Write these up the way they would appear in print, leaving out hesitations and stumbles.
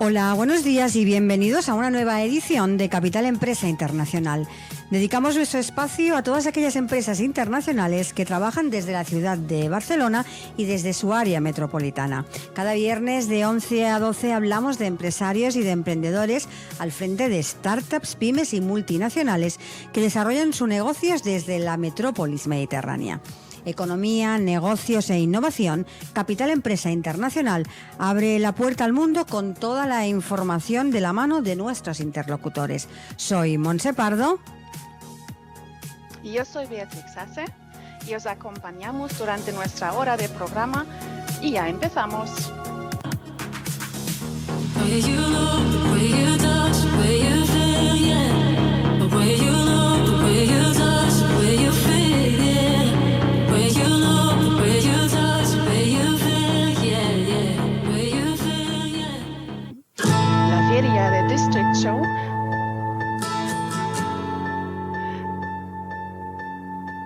Hola, buenos días y bienvenidos a una nueva edición de Capital Empresa Internacional. Dedicamos nuestro espacio a todas aquellas empresas internacionales que trabajan desde la ciudad de Barcelona y desde su área metropolitana. Cada viernes de 11 a 12 hablamos de empresarios y de emprendedores al frente de startups, pymes y multinacionales que desarrollan sus negocios desde la metrópolis mediterránea. Economía, negocios e innovación, Capital Empresa Internacional abre la puerta al mundo con toda la información de la mano de nuestros interlocutores. Soy Montse Pardo. Y yo soy Beatrix Hasse y os acompañamos durante nuestra hora de programa y ya empezamos. La feria de District Show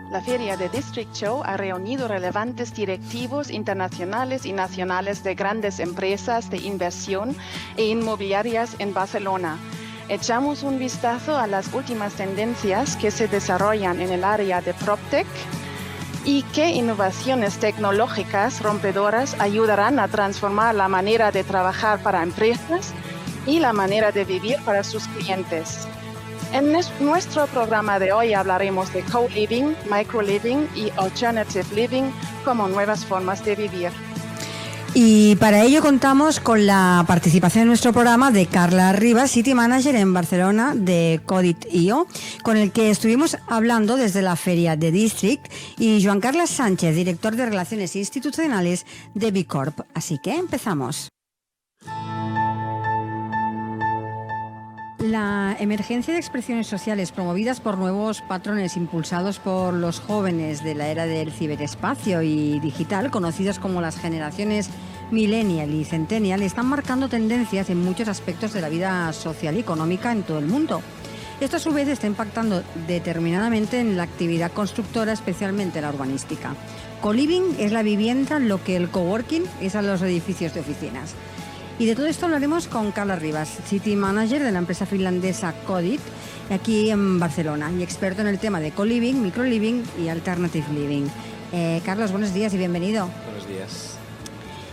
La Feria de District Show ha reunido relevantes directivos internacionales y nacionales de grandes empresas de inversión e inmobiliarias en Barcelona. Echamos un vistazo a las últimas tendencias que se desarrollan en el área de PropTech y qué innovaciones tecnológicas rompedoras ayudarán a transformar la manera de trabajar para empresas y la manera de vivir para sus clientes. En nuestro programa de hoy hablaremos de co-living, micro-living y alternative living como nuevas formas de vivir. Y para ello contamos con la participación en nuestro programa de Carla Rivas, City Manager en Barcelona de Codit.io, con el que estuvimos hablando desde la feria de District, y Joan Carles Sánchez, director de Relaciones Institucionales de B Corp. Así que empezamos. La emergencia de expresiones sociales promovidas por nuevos patrones impulsados por los jóvenes de la era del ciberespacio y digital, conocidos como las generaciones millennial y centennial, están marcando tendencias en muchos aspectos de la vida social y económica en todo el mundo. Esto a su vez está impactando determinadamente en la actividad constructora, especialmente la urbanística. Co-living es la vivienda lo que el coworking es a los edificios de oficinas. Y de todo esto hablaremos con Carla Rivas, City Manager de la empresa finlandesa Codit, aquí en Barcelona, y experto en el tema de co-living, micro-living y alternative living. Carlos, buenos días y bienvenido. Buenos días.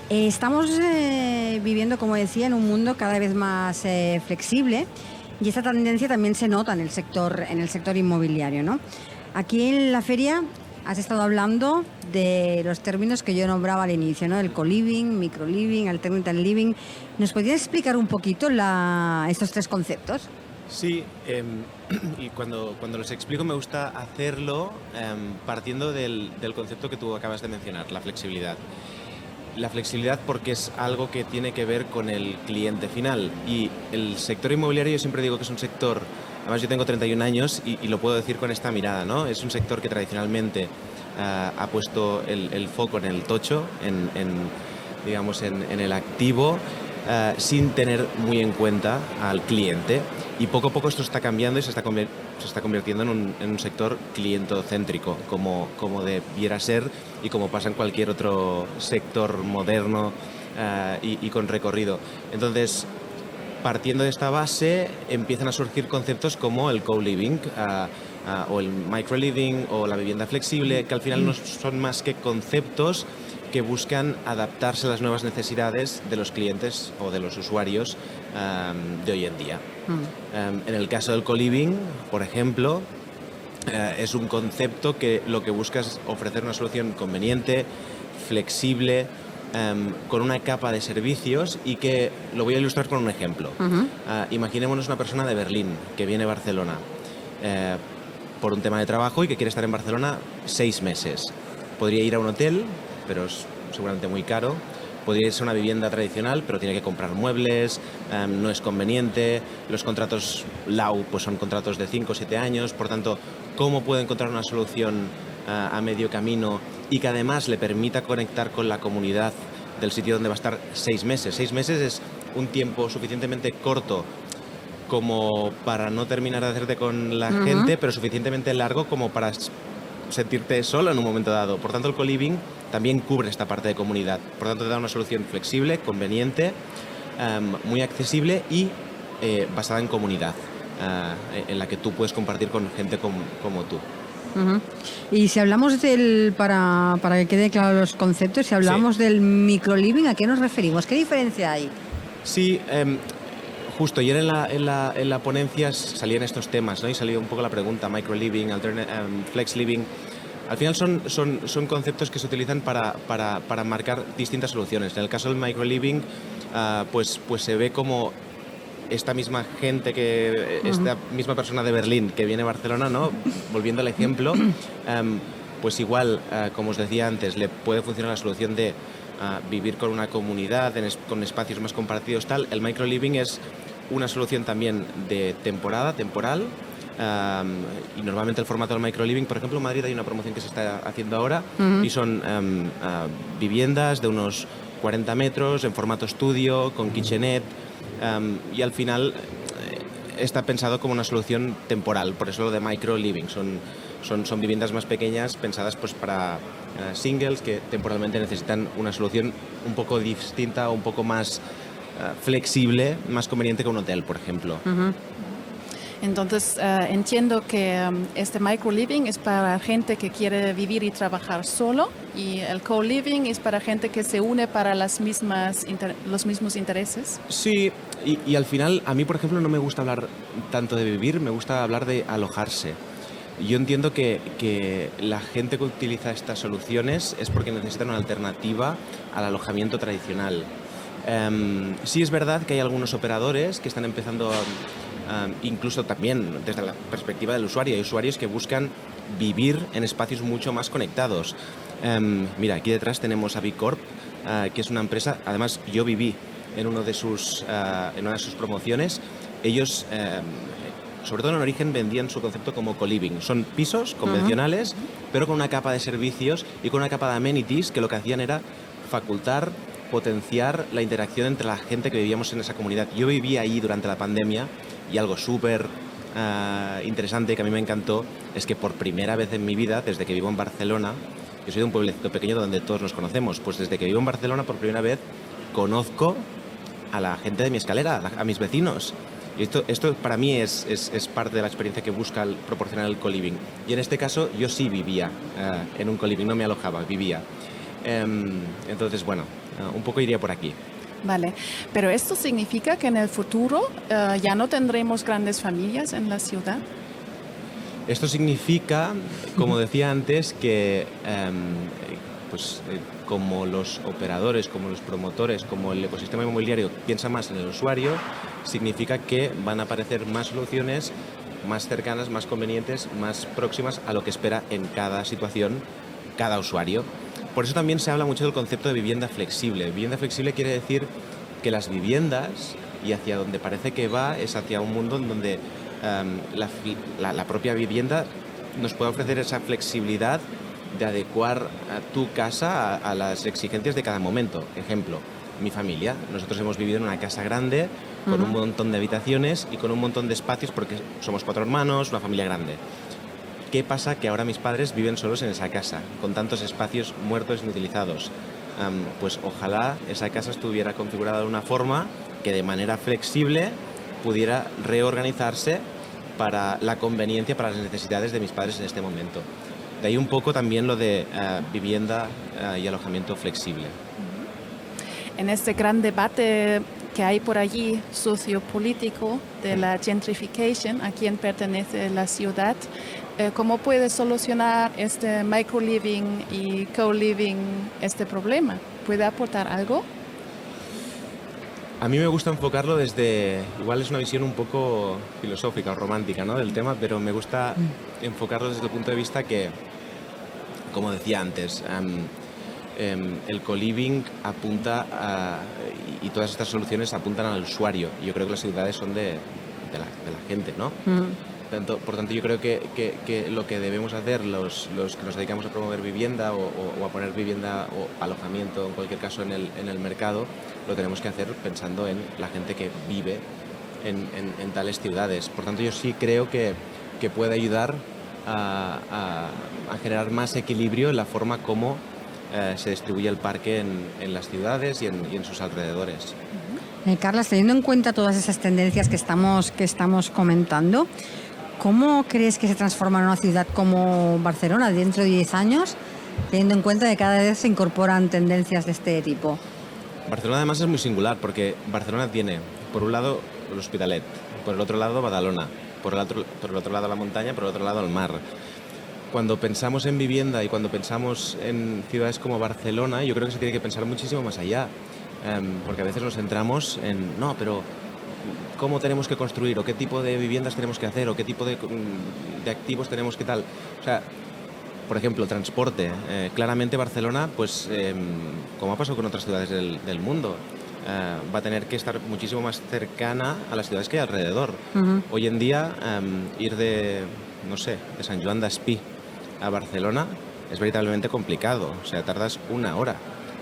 Estamos viviendo, como decía, en un mundo cada vez más flexible, y esta tendencia también se nota en el sector inmobiliario, ¿no? Aquí en la feria has estado hablando de los términos que yo nombraba al inicio, ¿no? El co-living, micro-living, alternative living. ¿Nos podrías explicar un poquito estos tres conceptos? Sí, y cuando los explico me gusta hacerlo partiendo del concepto que tú acabas de mencionar, la flexibilidad. La flexibilidad porque es algo que tiene que ver con el cliente final, y el sector inmobiliario yo siempre digo que es un sector, además yo tengo 31 años y lo puedo decir con esta mirada, ¿no? Es un sector que tradicionalmente ha puesto el foco en el tocho, en el activo, sin tener muy en cuenta al cliente, y poco a poco esto está cambiando y se está convirtiendo en un sector clientocéntrico, como debiera ser y como pasa en cualquier otro sector moderno y con recorrido. Entonces, partiendo de esta base, empiezan a surgir conceptos como el co-living o el micro-living o la vivienda flexible, que al final no son más que conceptos que buscan adaptarse a las nuevas necesidades de los clientes o de los usuarios de hoy en día. En el caso del co-living, por ejemplo, es un concepto que lo que busca es ofrecer una solución conveniente, flexible, con una capa de servicios, y que lo voy a ilustrar con un ejemplo. Imaginémonos una persona de Berlín que viene a Barcelona por un tema de trabajo y que quiere estar en Barcelona 6 meses. Podría ir a un hotel, pero es seguramente muy caro. Podría irse a una vivienda tradicional, pero tiene que comprar muebles, no es conveniente. Los contratos LAU pues son contratos de 5 o 7 años. Por tanto, ¿cómo puede encontrar una solución a medio camino y que además le permita conectar con la comunidad del sitio donde va a estar 6 meses? 6 meses es un tiempo suficientemente corto como para no terminar de hacerte con la gente, pero suficientemente largo como para sentirte solo en un momento dado. Por tanto, el co-living también cubre esta parte de comunidad. Por tanto, te da una solución flexible, conveniente, muy accesible y basada en comunidad, en la que tú puedes compartir con gente como tú. Uh-huh. Y si hablamos para que quede claro los conceptos, si hablamos del microliving, ¿a qué nos referimos? ¿Qué diferencia hay? Sí, justo ayer en la ponencia salían estos temas, ¿no? Y salió un poco la pregunta, microliving, flex living. Al final son conceptos que se utilizan para marcar distintas soluciones. En el caso del microliving, pues se ve como esta misma gente, esta misma persona de Berlín que viene a Barcelona, ¿no? Volviendo al ejemplo, pues igual, como os decía antes, le puede funcionar la solución de vivir con una comunidad, con espacios más compartidos, tal. El microliving es una solución también de temporal, y normalmente el formato del microliving, por ejemplo, en Madrid hay una promoción que se está haciendo ahora y son viviendas de unos 40 metros en formato estudio, con kitchenette, y al final está pensado como una solución temporal, por eso lo de microliving. Son viviendas más pequeñas pensadas pues para singles que temporalmente necesitan una solución un poco distinta o un poco más flexible, más conveniente que un hotel, por ejemplo. Entonces, entiendo que este microliving es para gente que quiere vivir y trabajar solo, y el co-living es para gente que se une para los mismos intereses. Sí, y al final a mí, por ejemplo, no me gusta hablar tanto de vivir, me gusta hablar de alojarse. Yo entiendo que la gente que utiliza estas soluciones es porque necesitan una alternativa al alojamiento tradicional. Sí es verdad que hay algunos operadores que están empezando incluso también desde la perspectiva del usuario. Hay usuarios que buscan vivir en espacios mucho más conectados. Mira, aquí detrás tenemos a Bicorp, que es una empresa, además yo viví en una de sus promociones. Ellos, sobre todo en origen, vendían su concepto como co-living. Son pisos convencionales, pero con una capa de servicios y con una capa de amenities que lo que hacían era potenciar la interacción entre la gente que vivíamos en esa comunidad. Yo viví ahí durante la pandemia y algo súper interesante que a mí me encantó es que por primera vez en mi vida, desde que vivo en Barcelona, yo soy de un pueblecito pequeño donde todos nos conocemos, pues desde que vivo en Barcelona por primera vez conozco a la gente de mi escalera, a mis vecinos. Y esto para mí es parte de la experiencia que busca proporcionar el co-living. Y en este caso yo sí vivía en un co-living, no me alojaba, vivía. Entonces, bueno, un poco iría por aquí. Vale, pero ¿esto significa que en el futuro ya no tendremos grandes familias en la ciudad? Esto significa, como decía antes, que como los operadores, como los promotores, como el ecosistema inmobiliario piensa más en el usuario, significa que van a aparecer más soluciones más cercanas, más convenientes, más próximas a lo que espera en cada situación cada usuario. Por eso también se habla mucho del concepto de vivienda flexible. Vivienda flexible quiere decir que las viviendas, y hacia donde parece que va, es hacia un mundo en donde la propia vivienda nos puede ofrecer esa flexibilidad de adecuar a tu casa a las exigencias de cada momento. Ejemplo, mi familia. Nosotros hemos vivido en una casa grande, con un montón de habitaciones y con un montón de espacios porque somos 4 hermanos, una familia grande. ¿Qué pasa? Que ahora mis padres viven solos en esa casa, con tantos espacios muertos e inutilizados. Pues ojalá esa casa estuviera configurada de una forma que de manera flexible pudiera reorganizarse para la conveniencia, para las necesidades de mis padres en este momento. De ahí un poco también lo de vivienda y alojamiento flexible. En este gran debate que hay por allí sociopolítico de la gentrification, a quién pertenece la ciudad, ¿cómo puede solucionar este microliving y co-living este problema? ¿Puede aportar algo? A mí me gusta enfocarlo desde, igual es una visión un poco filosófica o romántica, ¿no?, del tema, pero me gusta enfocarlo desde el punto de vista que, como decía antes, el co-living apunta y todas estas soluciones apuntan al usuario. Yo creo que las ciudades son de la gente, ¿no? Por tanto, yo creo que lo que debemos hacer los que nos dedicamos a promover vivienda o a poner vivienda o alojamiento, en cualquier caso, en el mercado, lo tenemos que hacer pensando en la gente que vive en tales ciudades. Por tanto, yo sí creo que puede ayudar a generar más equilibrio en la forma como se distribuye el parque en las ciudades y en sus alrededores. Carlas, teniendo en cuenta todas esas tendencias que estamos comentando, ¿cómo crees que se transformará una ciudad como Barcelona dentro de 10 años, teniendo en cuenta que cada vez se incorporan tendencias de este tipo? Barcelona además es muy singular porque Barcelona tiene, por un lado, el Hospitalet, por el otro lado, Badalona, por el otro lado, la montaña, por el otro lado, el mar. Cuando pensamos en vivienda y cuando pensamos en ciudades como Barcelona, yo creo que se tiene que pensar muchísimo más allá. Porque a veces nos centramos en, no, pero ¿cómo tenemos que construir? ¿O qué tipo de viviendas tenemos que hacer? ¿O qué tipo de activos tenemos que tal? O sea, por ejemplo, transporte. Claramente Barcelona, pues como ha pasado con otras ciudades del mundo, va a tener que estar muchísimo más cercana a las ciudades que hay alrededor. Hoy en día, ir de Sant Joan d'Espí a Barcelona es veritablemente complicado. O sea, tardas 1 hora.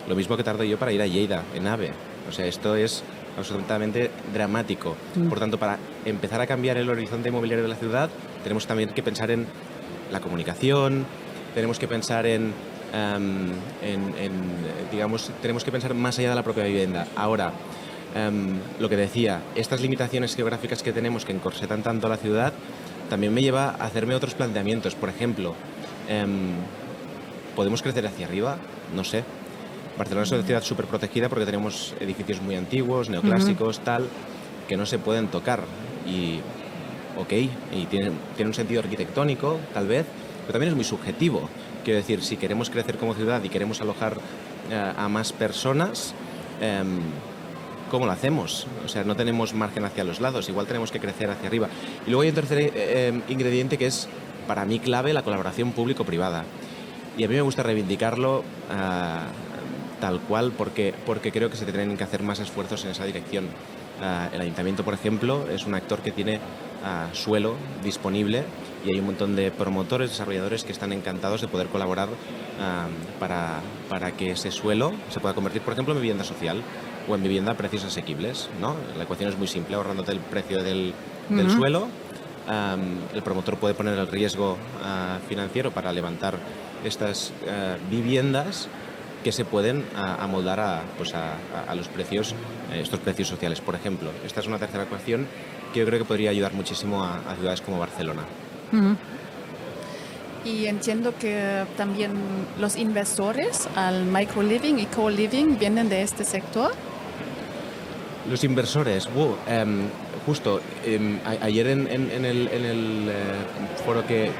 Lo mismo que tardo yo para ir a Lleida, en AVE. O sea, esto es absolutamente dramático. Por tanto, para empezar a cambiar el horizonte inmobiliario de la ciudad, tenemos también que pensar en la comunicación, tenemos que pensar digamos, tenemos que pensar más allá de la propia vivienda. Ahora, lo que decía, estas limitaciones geográficas que tenemos que encorsetan tanto a la ciudad, también me lleva a hacerme otros planteamientos. Por ejemplo, ¿podemos crecer hacia arriba? No sé. Barcelona es una ciudad súper protegida porque tenemos edificios muy antiguos, neoclásicos, tal, que no se pueden tocar. Y, y tiene un sentido arquitectónico, tal vez, pero también es muy subjetivo. Quiero decir, si queremos crecer como ciudad y queremos alojar a más personas, ¿cómo lo hacemos? O sea, no tenemos margen hacia los lados, igual tenemos que crecer hacia arriba. Y luego hay un tercer ingrediente que es, para mí, clave, la colaboración público-privada. Y a mí me gusta reivindicarlo tal cual, porque creo que se tienen que hacer más esfuerzos en esa dirección. El ayuntamiento, por ejemplo, es un actor que tiene suelo disponible y hay un montón de promotores, desarrolladores que están encantados de poder colaborar para que ese suelo se pueda convertir, por ejemplo, en vivienda social o en vivienda a precios asequibles, ¿no? La ecuación es muy simple, ahorrándote el precio del suelo. El promotor puede poner el riesgo financiero para levantar estas viviendas que se pueden amoldar a los precios, estos precios sociales, por ejemplo. Esta es una tercera ecuación que yo creo que podría ayudar muchísimo a ciudades como Barcelona. Y entiendo que también los inversores al micro-living y co-living vienen de este sector. Los inversores, justo ayer en el foro que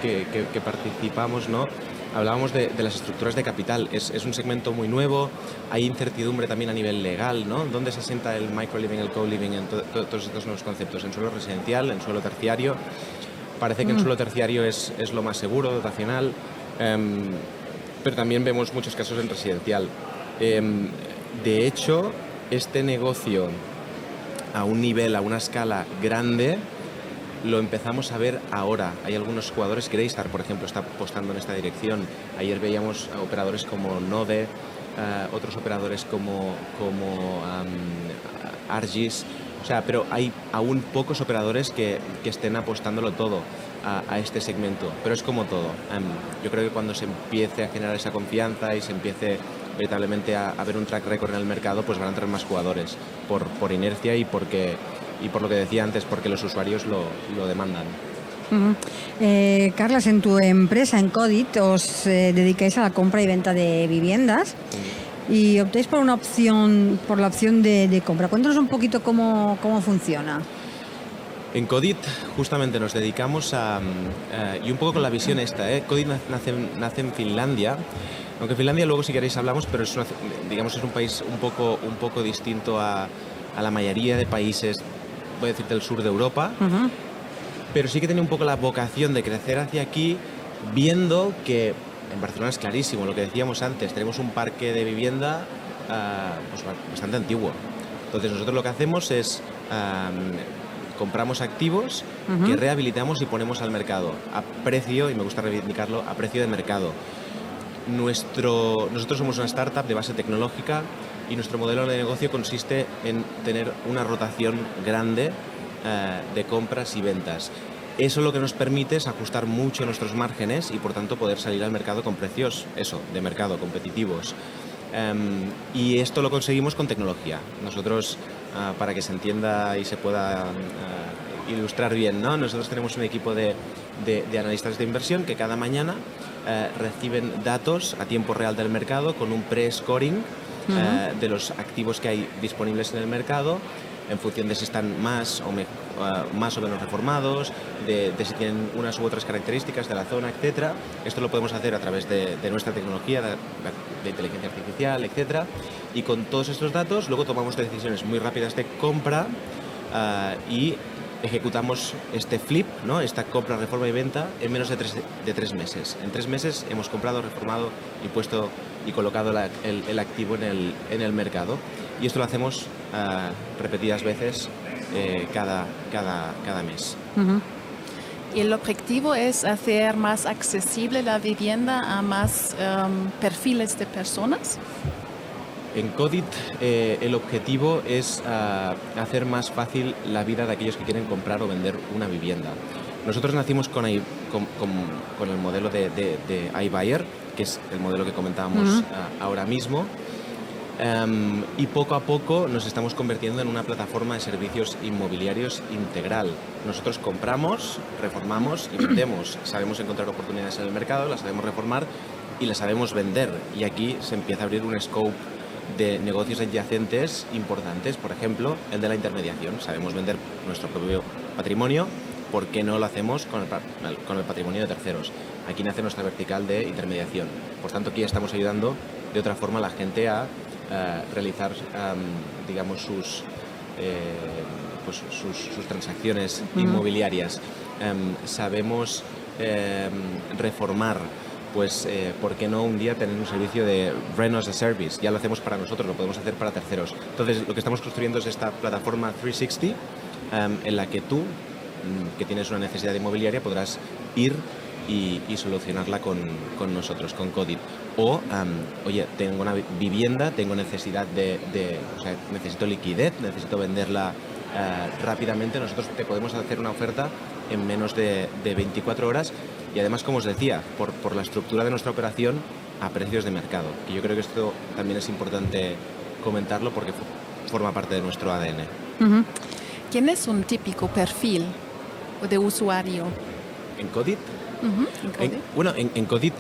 participamos, ¿no? Hablábamos de las estructuras de capital. Es un segmento muy nuevo, hay incertidumbre también a nivel legal, ¿no? ¿Dónde se asienta el micro-living, el co-living en todos estos nuevos conceptos? ¿En suelo residencial, en suelo terciario? Parece que en suelo terciario es lo más seguro, dotacional, pero también vemos muchos casos en residencial. De hecho, este negocio a un nivel, a una escala grande, lo empezamos a ver ahora. Hay algunos jugadores, Greystar, por ejemplo, está apostando en esta dirección. Ayer veíamos a operadores como Node, otros operadores como Argis. O sea, pero hay aún pocos operadores que estén apostándolo todo a este segmento. Pero es como todo. Yo creo que cuando se empiece a generar esa confianza y se empiece veritablemente a ver un track record en el mercado, pues van a entrar más jugadores por inercia y por lo que decía antes, porque los usuarios lo demandan. Carlas, en tu empresa, en Codit, os dedicáis a la compra y venta de viviendas y optáis por la opción de compra. Cuéntanos un poquito cómo funciona. En Codit justamente nos dedicamos y un poco con la visión esta, Codit nace en Finlandia, aunque en Finlandia luego si queréis hablamos, pero es un país un poco distinto a la mayoría de países, voy a decir, del sur de Europa, pero sí que tiene un poco la vocación de crecer hacia aquí, viendo que en Barcelona es clarísimo, lo que decíamos antes, tenemos un parque de vivienda pues bastante antiguo. Entonces nosotros lo que hacemos es compramos activos que rehabilitamos y ponemos al mercado a precio, y me gusta reivindicarlo, a precio de mercado. Nosotros somos una startup de base tecnológica y nuestro modelo de negocio consiste en tener una rotación grande de compras y ventas. Eso lo que nos permite es ajustar mucho nuestros márgenes y por tanto poder salir al mercado con precios, de mercado, competitivos. Y esto lo conseguimos con tecnología. Nosotros, para que se entienda y se pueda ilustrar bien, ¿no? Nosotros tenemos un equipo de analistas de inversión que cada mañana reciben datos a tiempo real del mercado con un pre-scoring de los activos que hay disponibles en el mercado, en función de si están más o menos reformados, de si tienen unas u otras características de la zona, etcétera. Esto lo podemos hacer a través de nuestra tecnología de inteligencia artificial, etcétera. Y con todos estos datos luego tomamos decisiones muy rápidas de compra y ejecutamos este flip, ¿no? Esta compra, reforma y venta en menos de 3 meses. En 3 meses hemos comprado, reformado y puesto y colocado el activo en el mercado. Y esto lo hacemos repetidas veces cada mes. Y el objetivo es hacer más accesible la vivienda a más perfiles de personas. En Codit el objetivo es hacer más fácil la vida de aquellos que quieren comprar o vender una vivienda. Nosotros nacimos con el modelo de iBuyer, que es el modelo que comentábamos ahora mismo, y poco a poco nos estamos convirtiendo en una plataforma de servicios inmobiliarios integral. Nosotros compramos, reformamos y vendemos. Sabemos encontrar oportunidades en el mercado, las sabemos reformar y las sabemos vender. Y aquí se empieza a abrir un scope de negocios adyacentes importantes, por ejemplo, el de la intermediación. Sabemos vender nuestro propio patrimonio, ¿por qué no lo hacemos con el patrimonio de terceros? Aquí nace nuestra vertical de intermediación. Por tanto, aquí estamos ayudando de otra forma a la gente a realizar, digamos, sus transacciones inmobiliarias. Sabemos reformar. Pues, ¿por qué no un día tener un servicio de Rent as a Service? Ya lo hacemos para nosotros, lo podemos hacer para terceros. Entonces, lo que estamos construyendo es esta plataforma 360 en la que tú, que tienes una necesidad inmobiliaria, podrás ir y solucionarla con nosotros, con Codit. O, oye, tengo una vivienda, tengo necesidad necesito liquidez, necesito venderla rápidamente. Nosotros te podemos hacer una oferta en menos de 24 horas. Y además, como os decía, por la estructura de nuestra operación a precios de mercado. Y yo creo que esto también es importante comentarlo porque forma parte de nuestro ADN. ¿Quién es un típico perfil de usuario? ¿En Codit? En Codit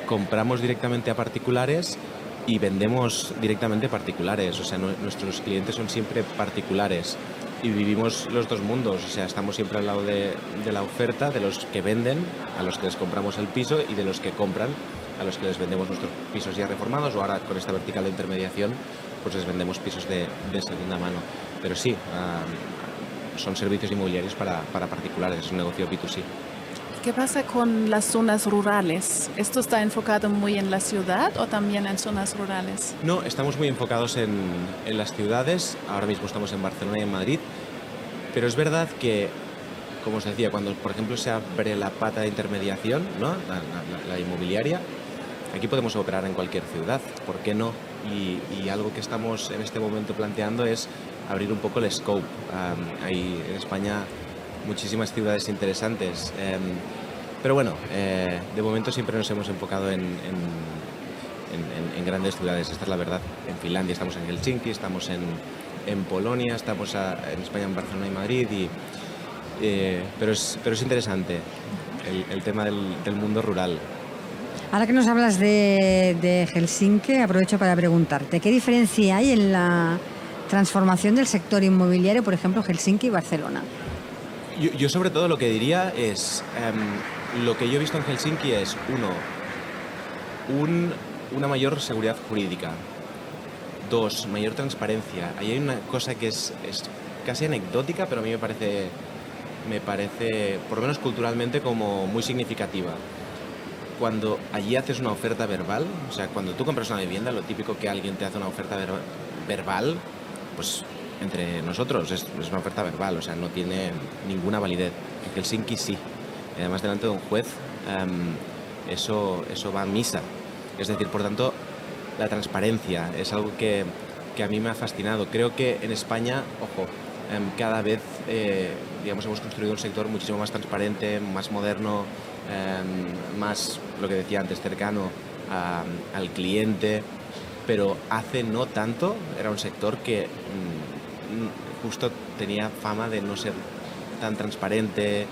compramos directamente a particulares y vendemos directamente a particulares. O sea, nuestros clientes son siempre particulares. Y vivimos los dos mundos, o sea, estamos siempre al lado de la oferta, de los que venden, a los que les compramos el piso, y de los que compran, a los que les vendemos nuestros pisos ya reformados, o ahora con esta vertical de intermediación, pues les vendemos pisos de segunda mano. Pero sí, son servicios inmobiliarios para particulares, es un negocio B2C. ¿Qué pasa con las zonas rurales? ¿Esto está enfocado muy en la ciudad o también en zonas rurales? No, estamos muy enfocados en las ciudades. Ahora mismo estamos en Barcelona y en Madrid. Pero es verdad que, como os decía, cuando por ejemplo se abre la pata de intermediación, ¿no? la inmobiliaria, aquí podemos operar en cualquier ciudad. ¿Por qué no? Y algo que estamos en este momento planteando es abrir un poco el scope. Hay en España muchísimas ciudades interesantes, pero bueno, de momento siempre nos hemos enfocado en grandes ciudades, esta es la verdad. En Finlandia estamos en Helsinki, estamos en Polonia, estamos en España en Barcelona y Madrid, pero es interesante el tema del mundo rural. Ahora que nos hablas de Helsinki, aprovecho para preguntarte, ¿qué diferencia hay en la transformación del sector inmobiliario, por ejemplo, Helsinki y Barcelona? Yo sobre todo lo que diría es, lo que yo he visto en Helsinki es, una mayor seguridad jurídica. 2, mayor transparencia. Ahí hay una cosa que es casi anecdótica, pero a mí me parece, por lo menos culturalmente, como muy significativa. Cuando allí haces una oferta verbal, o sea, cuando tú compras una vivienda, lo típico que alguien te hace una oferta verbal, pues entre nosotros es una oferta verbal, o sea, no tiene ninguna validez. En Helsinki sí. Y además delante de un juez, eso va a misa. Es decir, por tanto, la transparencia es algo que a mí me ha fascinado. Creo que en España, ojo, cada vez digamos, hemos construido un sector muchísimo más transparente, más moderno, más, lo que decía antes, cercano al cliente, pero hace no tanto era un sector que justo tenía fama de no ser tan transparente,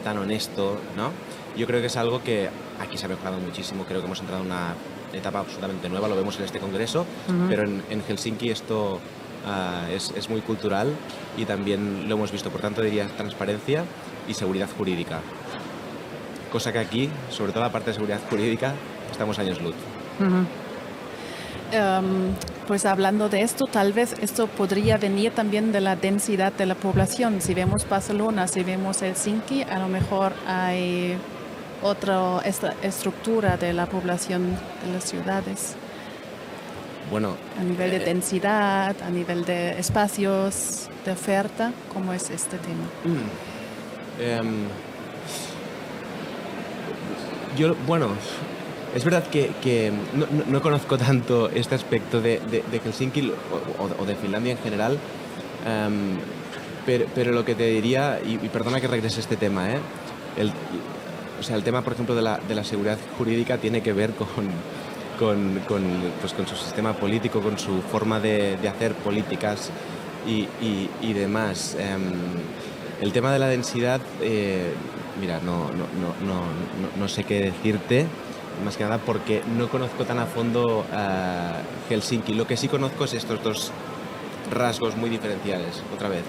tan honesto, ¿no? Yo creo que es algo que aquí se ha mejorado muchísimo. Creo que hemos entrado en una etapa absolutamente nueva, lo vemos en este congreso, pero en Helsinki esto es muy cultural y también lo hemos visto. Por tanto, diría transparencia y seguridad jurídica. Cosa que aquí, sobre todo la parte de seguridad jurídica, estamos años luz. Pues hablando de esto, tal vez esto podría venir también de la densidad de la población. Si vemos Barcelona, si vemos Helsinki, a lo mejor hay otra estructura de la población de las ciudades. Bueno, a nivel de densidad, a nivel de espacios, de oferta, ¿cómo es este tema? Bueno, es verdad que no conozco tanto este aspecto de Helsinki o de Finlandia en general, pero lo que te diría, y perdona que regrese a este tema, el tema, por ejemplo, de la seguridad jurídica tiene que ver con su sistema político, con su forma de hacer políticas y demás. El tema de la densidad, mira, no sé qué decirte, más que nada porque no conozco tan a fondo Helsinki. Lo que sí conozco es estos dos rasgos muy diferenciales. Otra vez,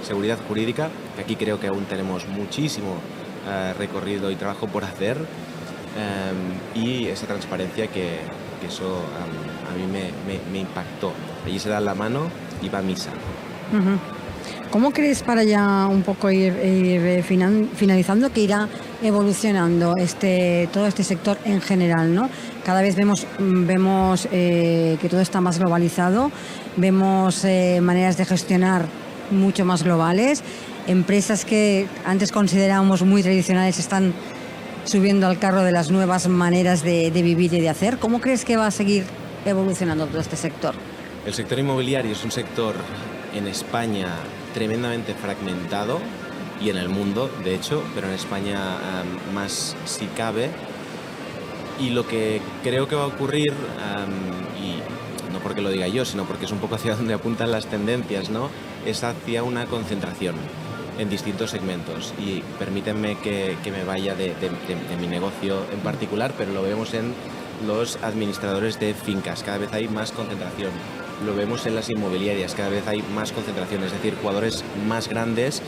seguridad jurídica, que aquí creo que aún tenemos muchísimo recorrido y trabajo por hacer, y esa transparencia que eso a mí me impactó. Allí se dan la mano y va a misa. ¿Cómo crees, para ya un poco ir finalizando, que irá evolucionando todo este sector en general, ¿no? Cada vez vemos que todo está más globalizado, vemos maneras de gestionar mucho más globales, empresas que antes considerábamos muy tradicionales están subiendo al carro de las nuevas maneras de vivir y de hacer. ¿Cómo crees que va a seguir evolucionando todo este sector? El sector inmobiliario es un sector en España tremendamente fragmentado, y en el mundo, de hecho, pero en España más si cabe. Y lo que creo que va a ocurrir, y no porque lo diga yo, sino porque es un poco hacia donde apuntan las tendencias, ¿no?, es hacia una concentración en distintos segmentos. Y permítanme que me vaya de mi negocio en particular, pero lo vemos en los administradores de fincas. Cada vez hay más concentración. Lo vemos en las inmobiliarias, cada vez hay más concentración, es decir, jugadores más grandes,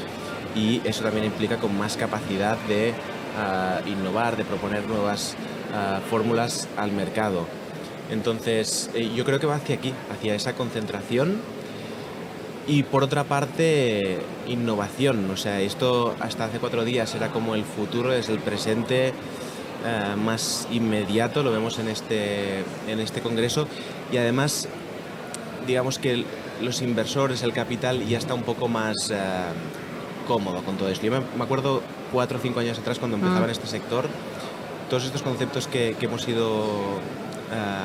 y eso también implica con más capacidad de innovar, de proponer nuevas fórmulas al mercado. Entonces, yo creo que va hacia aquí, hacia esa concentración. Y por otra parte, innovación. O sea, esto hasta hace 4 días era como el futuro, es el presente más inmediato, lo vemos en este congreso. Y además, digamos que los inversores, el capital, ya está un poco más cómodo con todo esto. Yo me acuerdo 4 o 5 años atrás, cuando empezaba en este sector, todos estos conceptos que hemos ido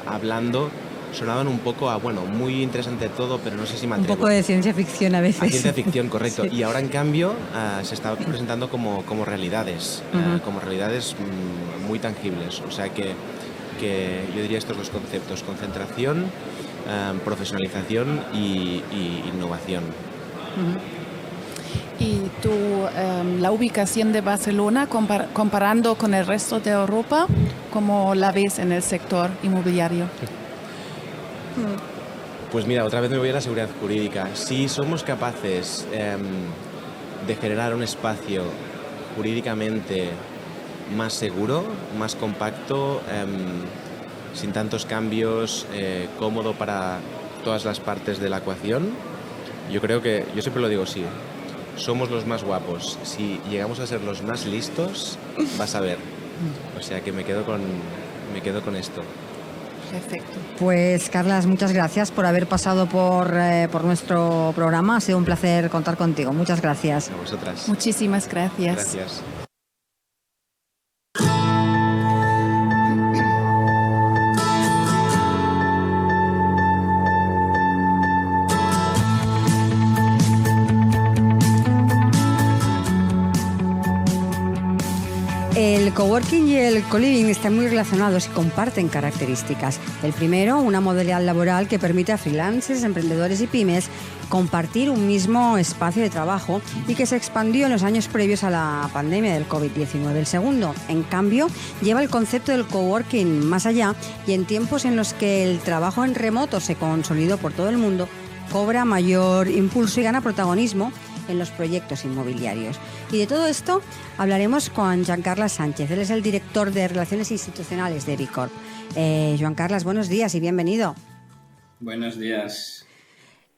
hablando sonaban un poco muy interesante todo, pero no sé si me atrevo. Un poco de ciencia ficción a veces. A ciencia ficción, correcto. Sí. Y ahora, en cambio, se está presentando como realidades, como realidades muy tangibles. O sea que yo diría estos dos conceptos: concentración, profesionalización y innovación. Y la ubicación de Barcelona, comparando con el resto de Europa, ¿cómo la ves en el sector inmobiliario? Pues mira, otra vez me voy a la seguridad jurídica. Si somos capaces de generar un espacio jurídicamente más seguro, más compacto, sin tantos cambios, cómodo para todas las partes de la ecuación, yo creo que, yo siempre lo digo, sí, somos los más guapos. Si llegamos a ser los más listos, vas a ver. O sea que me quedo con esto. Perfecto. Pues, Carlas, muchas gracias por haber pasado por nuestro programa. Ha sido un placer contar contigo. Muchas gracias. A vosotras. Muchísimas gracias. Gracias. El coworking y el co-living están muy relacionados y comparten características. El primero, una modalidad laboral que permite a freelancers, emprendedores y pymes compartir un mismo espacio de trabajo y que se expandió en los años previos a la pandemia del COVID-19. El segundo, en cambio, lleva el concepto del coworking más allá y en tiempos en los que el trabajo en remoto se consolidó por todo el mundo, cobra mayor impulso y gana protagonismo en los proyectos inmobiliarios. Y de todo esto hablaremos con Joan Carles Sánchez. Él es el director de Relaciones Institucionales de Bicorp. Joan Carles, buenos días y bienvenido. Buenos días.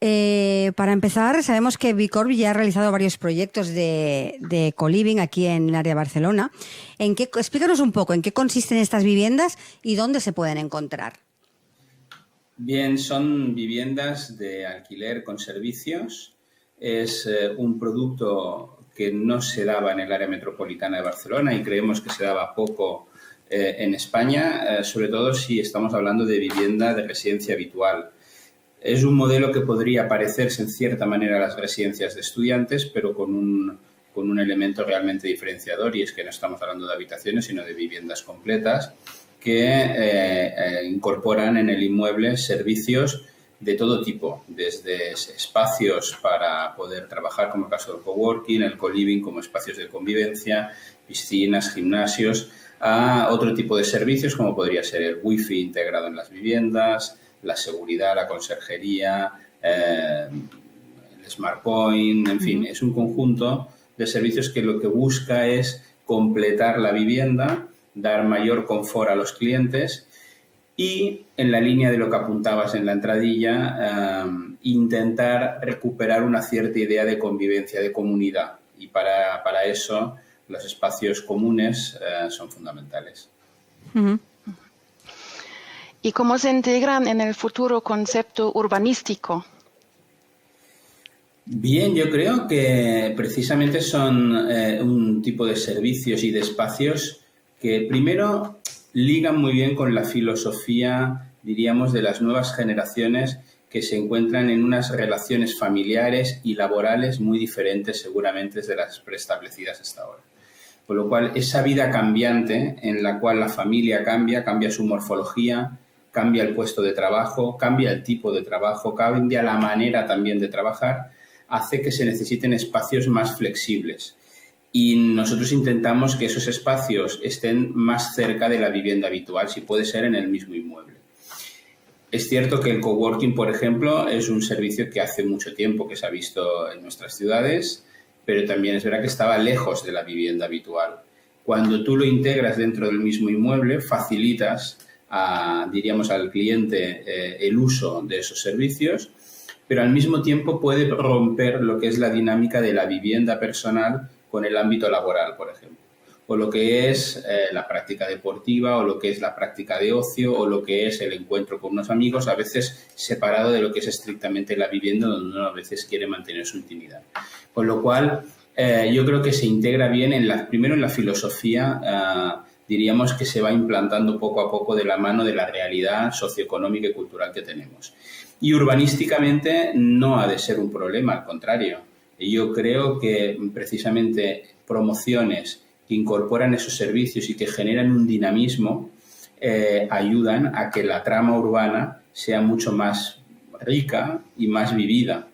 Para empezar, sabemos que Bicorp ya ha realizado varios proyectos de co-living aquí en el área de Barcelona. Explícanos un poco en qué consisten estas viviendas y dónde se pueden encontrar. Bien, son viviendas de alquiler con servicios. Es un producto que no se daba en el área metropolitana de Barcelona y creemos que se daba poco en España, sobre todo si estamos hablando de vivienda de residencia habitual. Es un modelo que podría parecerse en cierta manera a las residencias de estudiantes, pero con un elemento realmente diferenciador, y es que no estamos hablando de habitaciones, sino de viviendas completas que incorporan en el inmueble servicios de todo tipo, desde espacios para poder trabajar, como el caso del coworking, el co-living como espacios de convivencia, piscinas, gimnasios, a otro tipo de servicios como podría ser el wifi integrado en las viviendas, la seguridad, la conserjería, el smart point, en fin, es un conjunto de servicios que lo que busca es completar la vivienda, dar mayor confort a los clientes y, en la línea de lo que apuntabas en la entradilla, intentar recuperar una cierta idea de convivencia, de comunidad. Y para eso los espacios comunes son fundamentales. Uh-huh. ¿Y cómo se integran en el futuro concepto urbanístico? Bien, yo creo que precisamente son un tipo de servicios y de espacios que primero ligan muy bien con la filosofía, diríamos, de las nuevas generaciones que se encuentran en unas relaciones familiares y laborales muy diferentes seguramente de las preestablecidas hasta ahora. Con lo cual, esa vida cambiante en la cual la familia cambia su morfología, cambia el puesto de trabajo, cambia el tipo de trabajo, cambia la manera también de trabajar, hace que se necesiten espacios más flexibles. Y nosotros intentamos que esos espacios estén más cerca de la vivienda habitual, si puede ser en el mismo inmueble. Es cierto que el coworking, por ejemplo, es un servicio que hace mucho tiempo que se ha visto en nuestras ciudades, pero también es verdad que estaba lejos de la vivienda habitual. Cuando tú lo integras dentro del mismo inmueble, facilitas diríamos al cliente el uso de esos servicios, pero al mismo tiempo puede romper lo que es la dinámica de la vivienda personal con el ámbito laboral, por ejemplo, o lo que es la práctica deportiva, o lo que es la práctica de ocio, o lo que es el encuentro con unos amigos, a veces separado de lo que es estrictamente la vivienda, donde uno a veces quiere mantener su intimidad. Con lo cual, yo creo que se integra bien primero en la filosofía, diríamos que se va implantando poco a poco de la mano de la realidad socioeconómica y cultural que tenemos. Y urbanísticamente no ha de ser un problema, al contrario. Yo creo que precisamente promociones que incorporan esos servicios y que generan un dinamismo ayudan a que la trama urbana sea mucho más rica y más vivida.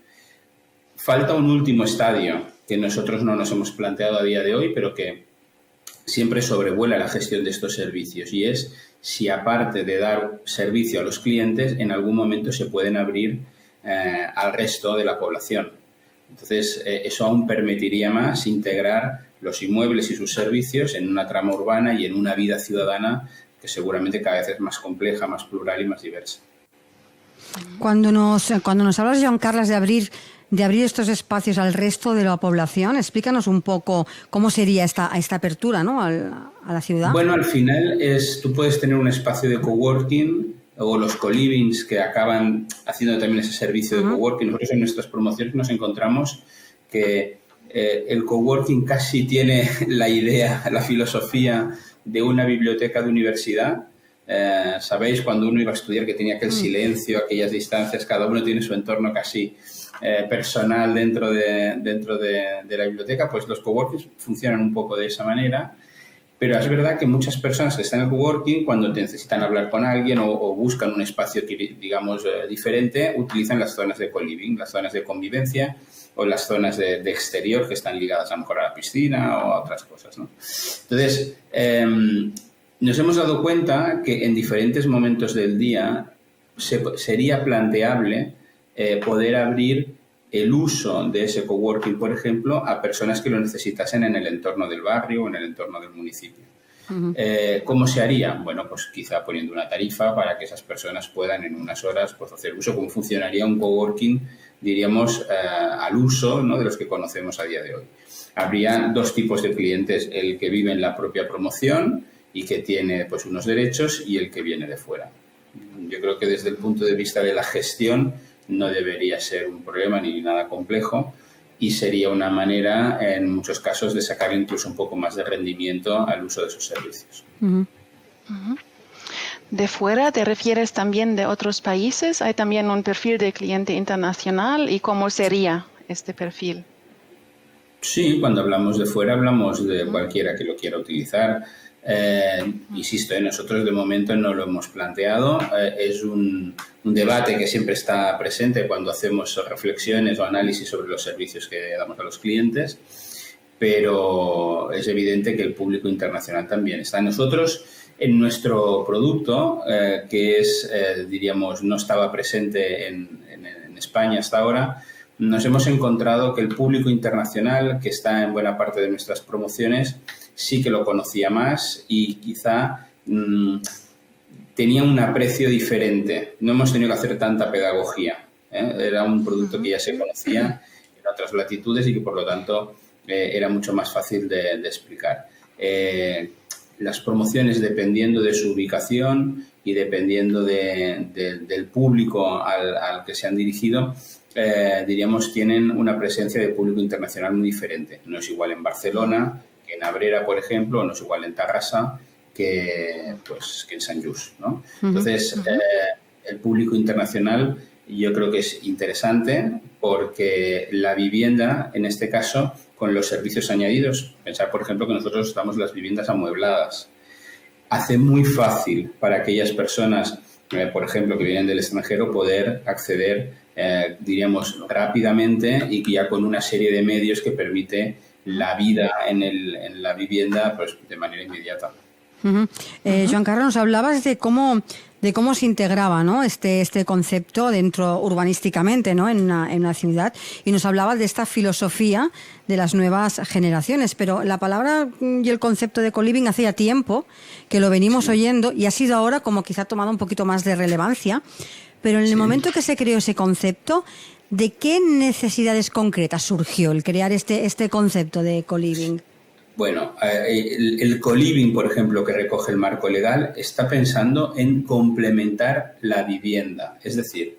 Falta un último estadio que nosotros no nos hemos planteado a día de hoy, pero que siempre sobrevuela la gestión de estos servicios, y es si, aparte de dar servicio a los clientes, en algún momento se pueden abrir al resto de la población. Entonces, eso aún permitiría más integrar los inmuebles y sus servicios en una trama urbana y en una vida ciudadana que seguramente cada vez es más compleja, más plural y más diversa. Cuando nos hablas, Joan Carles, de abrir estos espacios al resto de la población, explícanos un poco cómo sería esta apertura, ¿no?, a la ciudad. Bueno, al final tú puedes tener un espacio de coworking o los co-livings que acaban haciendo también ese servicio de coworking. Nosotros en nuestras promociones nos encontramos que el coworking casi tiene la idea, la filosofía de una biblioteca de universidad. Sabéis, cuando uno iba a estudiar, que tenía aquel silencio, aquellas distancias, cada uno tiene su entorno casi personal dentro de la biblioteca. Pues los coworkings funcionan un poco de esa manera, Pero es verdad que muchas personas que están en el coworking, cuando necesitan hablar con alguien o buscan un espacio, digamos, diferente, utilizan las zonas de co-living, las zonas de convivencia o las zonas de exterior que están ligadas a lo mejor a la piscina o a otras cosas, ¿no? Entonces, nos hemos dado cuenta que en diferentes momentos del día sería planteable poder abrir el uso de ese coworking, por ejemplo, a personas que lo necesitasen en el entorno del barrio o en el entorno del municipio. Uh-huh. ¿Cómo se haría? Bueno, pues quizá poniendo una tarifa para que esas personas puedan en unas horas pues, hacer uso. ¿Cómo funcionaría un coworking, diríamos, al uso, ¿no?, de los que conocemos a día de hoy? Habría dos tipos de clientes, el que vive en la propia promoción y que tiene pues, unos derechos, y el que viene de fuera. Yo creo que desde el punto de vista de la gestión no debería ser un problema ni nada complejo, y sería una manera, en muchos casos, de sacar incluso un poco más de rendimiento al uso de esos servicios. Uh-huh. Uh-huh. ¿De fuera te refieres también de otros países? ¿Hay también un perfil de cliente internacional? ¿Y cómo sería este perfil? Sí, cuando hablamos de fuera hablamos de cualquiera que lo quiera utilizar. Insisto, nosotros de momento no lo hemos planteado. Es un debate que siempre está presente cuando hacemos reflexiones o análisis sobre los servicios que damos a los clientes, pero es evidente que el público internacional también está. Nosotros, en nuestro producto, que es, diríamos, no estaba presente en España hasta ahora, nos hemos encontrado que el público internacional, que está en buena parte de nuestras promociones, sí que lo conocía más y quizá tenía un aprecio diferente. No hemos tenido que hacer tanta pedagogía. Era un producto que ya se conocía en otras latitudes y que, por lo tanto, era mucho más fácil de explicar. Las promociones, dependiendo de su ubicación y dependiendo del público al que se han dirigido, diríamos, tienen una presencia de público internacional muy diferente. No es igual en Barcelona que en Abrera, por ejemplo, o no es igual en Tarrasa que en Sant Just, ¿no? Entonces, el público internacional yo creo que es interesante porque la vivienda, en este caso, con los servicios añadidos, pensar, por ejemplo, que nosotros damos las viviendas amuebladas, hace muy fácil para aquellas personas, por ejemplo, que vienen del extranjero, poder acceder, diríamos, rápidamente y ya con una serie de medios que permite la vida en la vivienda pues, de manera inmediata. Uh-huh. Joan Carlos, nos hablabas de cómo se integraba, ¿no?, este concepto dentro urbanísticamente, ¿no?, en una ciudad, y nos hablabas de esta filosofía de las nuevas generaciones, pero la palabra y el concepto de co-living hacía tiempo que lo venimos oyendo y ha sido ahora como quizá tomado un poquito más de relevancia, pero en el momento que se creó ese concepto, ¿de qué necesidades concretas surgió el crear este concepto de co-living? Bueno, el co-living, por ejemplo, que recoge el marco legal, está pensando en complementar la vivienda. Es decir,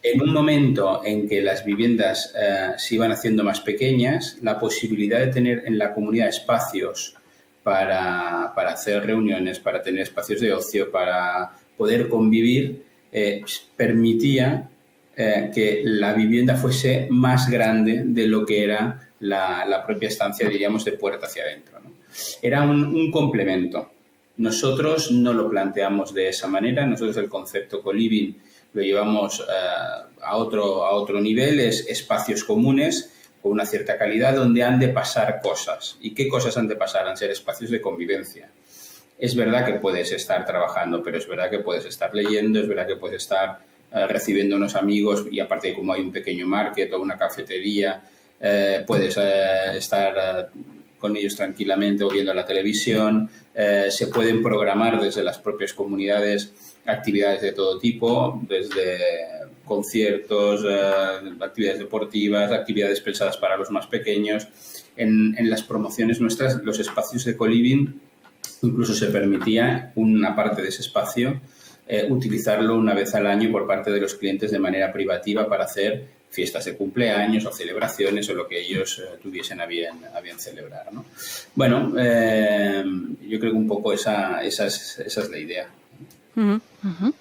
en un momento en que las viviendas se iban haciendo más pequeñas, la posibilidad de tener en la comunidad espacios para hacer reuniones, para tener espacios de ocio, para poder convivir, permitía que la vivienda fuese más grande de lo que era la propia estancia, diríamos, de puerta hacia adentro, ¿no? Era un complemento. Nosotros no lo planteamos de esa manera. Nosotros el concepto co-living lo llevamos a otro nivel. Es espacios comunes con una cierta calidad donde han de pasar cosas. ¿Y qué cosas han de pasar? Han de ser espacios de convivencia. Es verdad que puedes estar trabajando, pero es verdad que puedes estar leyendo, es verdad que puedes estar recibiendo unos amigos, y aparte, como hay un pequeño market o una cafetería, puedes estar con ellos tranquilamente o viendo la televisión. Se pueden programar desde las propias comunidades actividades de todo tipo, desde conciertos, actividades deportivas, actividades pensadas para los más pequeños. En las promociones nuestras, los espacios de co-living, incluso se permitía una parte de ese espacio utilizarlo una vez al año por parte de los clientes de manera privativa para hacer fiestas de cumpleaños o celebraciones o lo que ellos tuviesen a bien celebrar, ¿no? Bueno, yo creo que un poco esa es la idea. Uh-huh. Uh-huh.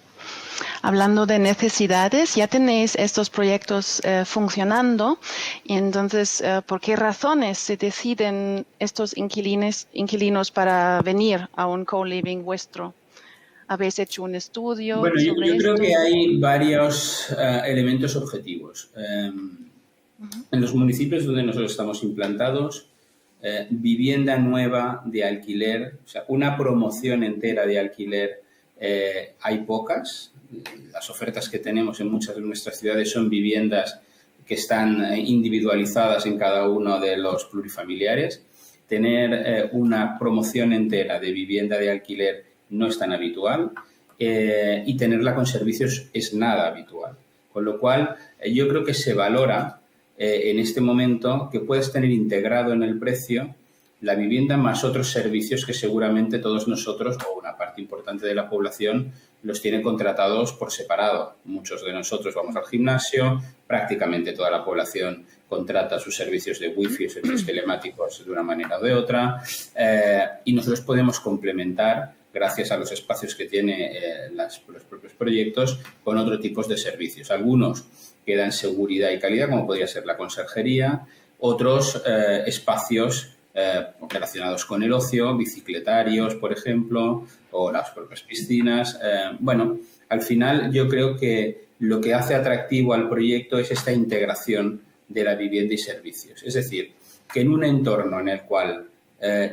Hablando de necesidades, ya tenéis estos proyectos funcionando, y entonces, ¿por qué razones se deciden estos inquilinos para venir a un co-living vuestro? ¿Habéis hecho un estudio Bueno, sobre yo creo esto? que hay varios elementos objetivos. En los municipios donde nosotros estamos implantados, vivienda nueva de alquiler, o sea, una promoción entera de alquiler, hay pocas. Las ofertas que tenemos en muchas de nuestras ciudades son viviendas que están individualizadas en cada uno de los plurifamiliares. Tener una promoción entera de vivienda de alquiler no es tan habitual, y tenerla con servicios es nada habitual. Con lo cual, yo creo que se valora en este momento que puedes tener integrado en el precio la vivienda más otros servicios que seguramente todos nosotros, o una parte importante de la población, los tiene contratados por separado. Muchos de nosotros vamos al gimnasio, prácticamente toda la población contrata sus servicios de wifi o servicios telemáticos de una manera o de otra, y nosotros podemos complementar, gracias a los espacios que tiene los propios proyectos, con otro tipo de servicios. Algunos que dan seguridad y calidad, como podría ser la conserjería, otros espacios relacionados con el ocio, bicicletarios, por ejemplo, o las propias piscinas. Bueno, al final yo creo que lo que hace atractivo al proyecto es esta integración de la vivienda y servicios. Es decir, que en un entorno en el cual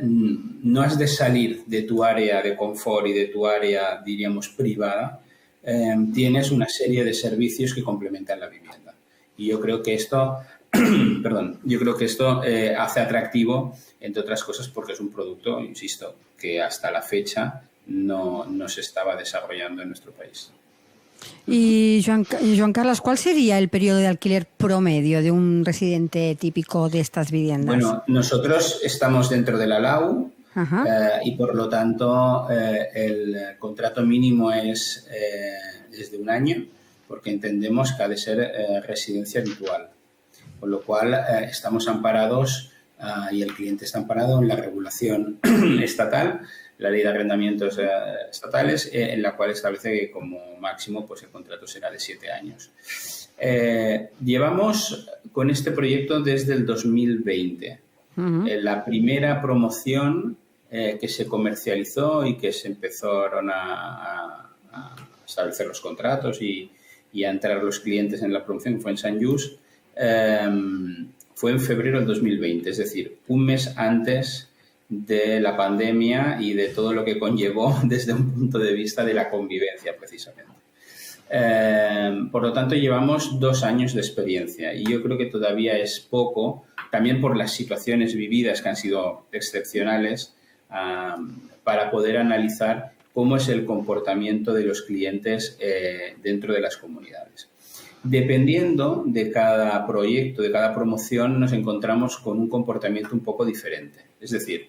no has de salir de tu área de confort y de tu área, diríamos, privada, tienes una serie de servicios que complementan la vivienda. Y yo creo que esto, hace atractivo, entre otras cosas, porque es un producto, insisto, que hasta la fecha no se estaba desarrollando en nuestro país. Y Joan Carlos, ¿cuál sería el periodo de alquiler promedio de un residente típico de estas viviendas? Bueno, nosotros estamos dentro de la LAU y por lo tanto el contrato mínimo es de 1 año, porque entendemos que ha de ser residencia habitual. Con lo cual estamos amparados y el cliente está amparado en la regulación estatal, la ley de arrendamientos estatales, en la cual establece que como máximo pues el contrato será de 7 años. Llevamos con este proyecto desde el 2020. La primera promoción que se comercializó y que se empezaron a establecer los contratos y a entrar los clientes en la promoción fue en Sant Just, fue en febrero del 2020, es decir, un mes antes de la pandemia y de todo lo que conllevó desde un punto de vista de la convivencia, precisamente. Por lo tanto, llevamos 2 años de experiencia y yo creo que todavía es poco, también por las situaciones vividas que han sido excepcionales, para poder analizar cómo es el comportamiento de los clientes dentro de las comunidades. Dependiendo de cada proyecto, de cada promoción, nos encontramos con un comportamiento un poco diferente. Es decir,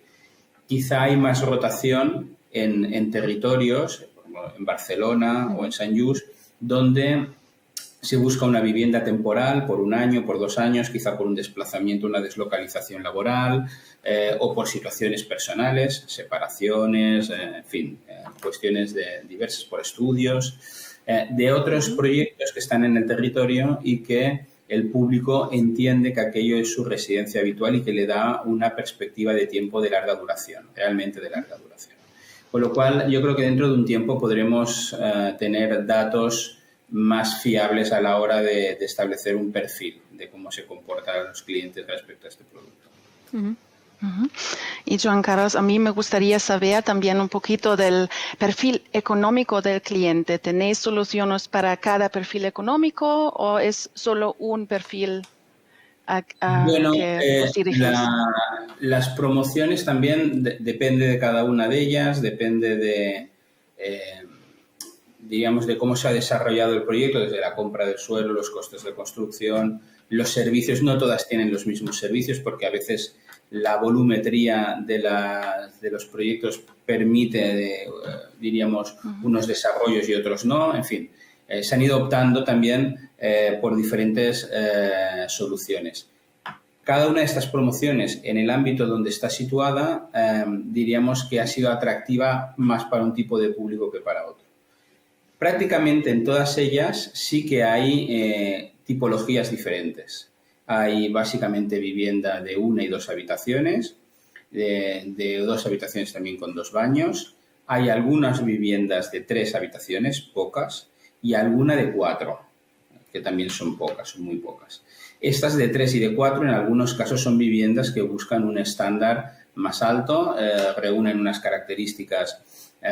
quizá hay más rotación en territorios, como en Barcelona o en Sant Just, donde se busca una vivienda temporal por 1 año, por 2 años, quizá por un desplazamiento, una deslocalización laboral o por situaciones personales, separaciones, en fin, cuestiones diversas por estudios, de otros proyectos que están en el territorio y que el público entiende que aquello es su residencia habitual y que le da una perspectiva de tiempo de larga duración, realmente de larga duración. Con lo cual, yo creo que dentro de un tiempo podremos tener datos más fiables a la hora de establecer un perfil de cómo se comportan los clientes respecto a este producto. Y Joan Carlos, a mí me gustaría saber también un poquito del perfil económico del cliente. ¿Tenéis soluciones para cada perfil económico o es solo un perfil bueno, que os dirigís? Las promociones también depende de cada una de ellas, depende de, digamos, de cómo se ha desarrollado el proyecto, desde la compra del suelo, los costes de construcción, los servicios. No todas tienen los mismos servicios porque a veces la volumetría de los proyectos permite, diríamos, unos desarrollos y otros no. En fin, se han ido optando también por diferentes soluciones. Cada una de estas promociones, en el ámbito donde está situada, diríamos que ha sido atractiva más para un tipo de público que para otro. prácticamente en todas ellas sí que hay tipologías diferentes. Hay básicamente vivienda de 1 y 2 habitaciones, de 2 habitaciones también con 2 baños. Hay algunas viviendas de 3 habitaciones, pocas, y alguna de 4, que también son pocas, son muy pocas. Estas de 3 y de 4 en algunos casos son viviendas que buscan un estándar más alto, reúnen unas características,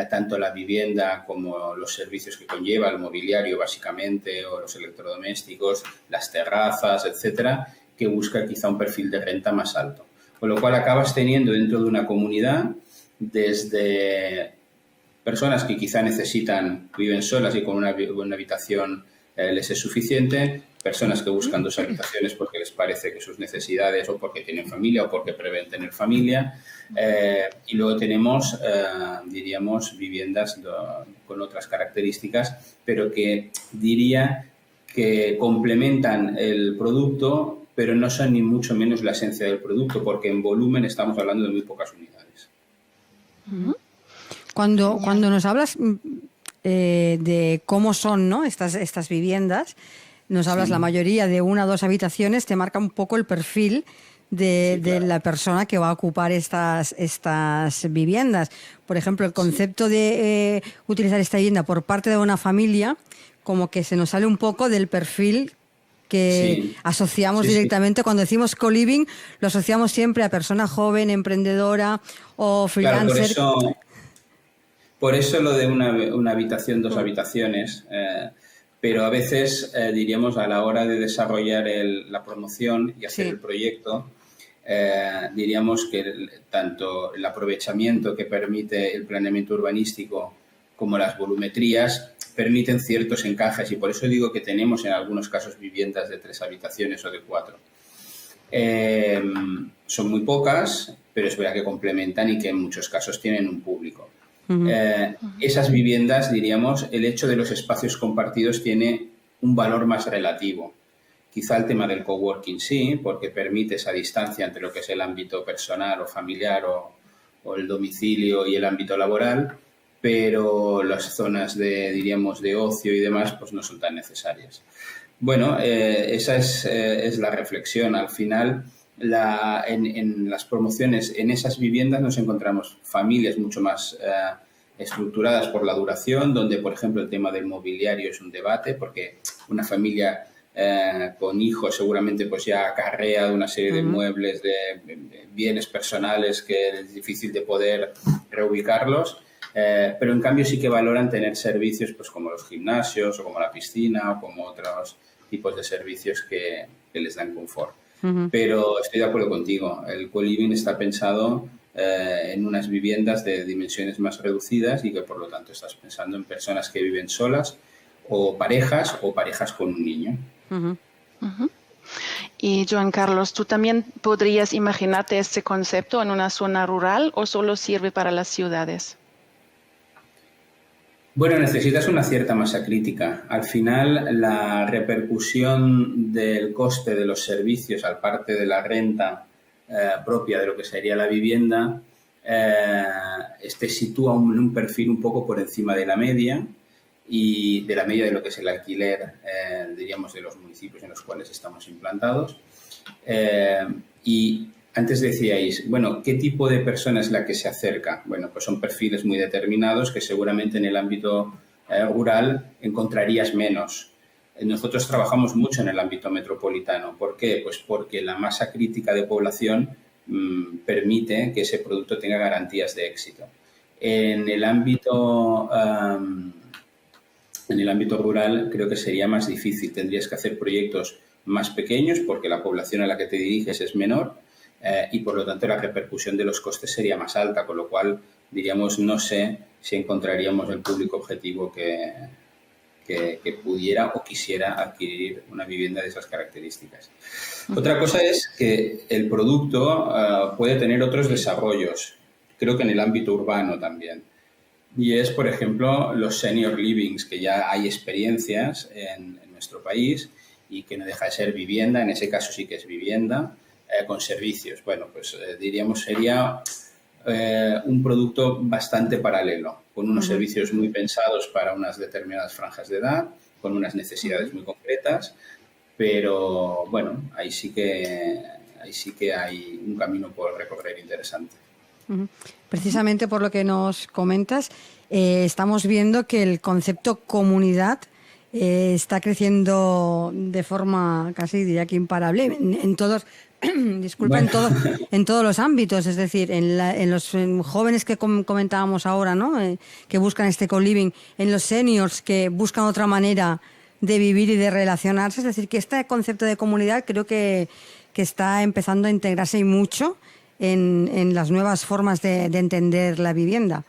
tanto la vivienda como los servicios que conlleva, el mobiliario básicamente, o los electrodomésticos, las terrazas, etcétera, que busca quizá un perfil de renta más alto. Con lo cual acabas teniendo dentro de una comunidad desde personas que quizá viven solas y con una habitación les es suficiente, personas que buscan 2 habitaciones porque les parece que sus necesidades o porque tienen familia o porque prevén tener familia, y luego tenemos, diríamos, viviendas con otras características, pero que diría que complementan el producto, pero no son ni mucho menos la esencia del producto, porque en volumen estamos hablando de muy pocas unidades. Cuando nos hablas de cómo son, ¿no?, estas viviendas, nos hablas la mayoría de 1 o 2 habitaciones, te marca un poco el perfil de la persona que va a ocupar estas viviendas. Por ejemplo, el concepto de utilizar esta vivienda por parte de una familia, como que se nos sale un poco del perfil que asociamos directamente. Cuando decimos co-living, lo asociamos siempre a persona joven, emprendedora o freelancer. Claro, por eso lo de una habitación, 2 habitaciones, pero a veces, diríamos, a la hora de desarrollar la promoción y hacer el proyecto, diríamos que tanto el aprovechamiento que permite el planeamiento urbanístico como las volumetrías permiten ciertos encajes, y por eso digo que tenemos en algunos casos viviendas de 3 habitaciones o de 4. Son muy pocas, pero es verdad que complementan y que en muchos casos tienen un público. Esas viviendas, diríamos, el hecho de los espacios compartidos tiene un valor más relativo. Quizá el tema del coworking sí, porque permite esa distancia entre lo que es el ámbito personal o familiar o el domicilio y el ámbito laboral, pero las zonas diríamos, de ocio y demás, pues no son tan necesarias. Bueno, esa es la reflexión. Al final, en las promociones, en esas viviendas nos encontramos familias mucho más estructuradas por la duración, donde, por ejemplo, el tema del mobiliario es un debate, porque una familia con hijos seguramente pues ya acarrea una serie de muebles, de bienes personales que es difícil de poder reubicarlos, pero en cambio sí que valoran tener servicios pues como los gimnasios o como la piscina o como otros tipos de servicios que les dan confort. Pero estoy de acuerdo contigo, el co-living está pensado en unas viviendas de dimensiones más reducidas y que por lo tanto estás pensando en personas que viven solas o parejas con un niño. Y Joan Carlos, ¿tú también podrías imaginarte este concepto en una zona rural o solo sirve para las ciudades? Bueno, necesitas una cierta masa crítica. Al final, la repercusión del coste de los servicios, aparte de la renta propia de lo que sería la vivienda, sitúa un perfil un poco por encima de la media y de la media de lo que es el alquiler, diríamos, de los municipios en los cuales estamos implantados. Y antes decíais, bueno, ¿qué tipo de persona es la que se acerca? Bueno, pues son perfiles muy determinados que seguramente en el ámbito rural encontrarías menos. Nosotros trabajamos mucho en el ámbito metropolitano. ¿Por qué? Pues porque la masa crítica de población permite que ese producto tenga garantías de éxito. En el ámbito rural creo que sería más difícil. Tendrías que hacer proyectos más pequeños porque la población a la que te diriges es menor y por lo tanto la repercusión de los costes sería más alta, con lo cual diríamos, no sé si encontraríamos el público objetivo que pudiera o quisiera adquirir una vivienda de esas características. Otra cosa es que el producto puede tener otros desarrollos, creo que en el ámbito urbano también. Y es, por ejemplo, los senior livings, que ya hay experiencias en nuestro país y que no deja de ser vivienda, en ese caso sí que es vivienda, con servicios. Bueno, pues diríamos sería un producto bastante paralelo, con unos servicios muy pensados para unas determinadas franjas de edad, con unas necesidades muy concretas, pero bueno, ahí sí que hay un camino por recorrer interesante. Precisamente por lo que nos comentas, estamos viendo que el concepto comunidad está creciendo de forma casi diría que imparable en todos, disculpa, bueno, en todos los ámbitos, es decir, en los jóvenes que comentábamos ahora, ¿no? Que buscan este co-living, en los seniors que buscan otra manera de vivir y de relacionarse, es decir, que este concepto de comunidad creo que está empezando a integrarse y mucho en las nuevas formas de entender la vivienda.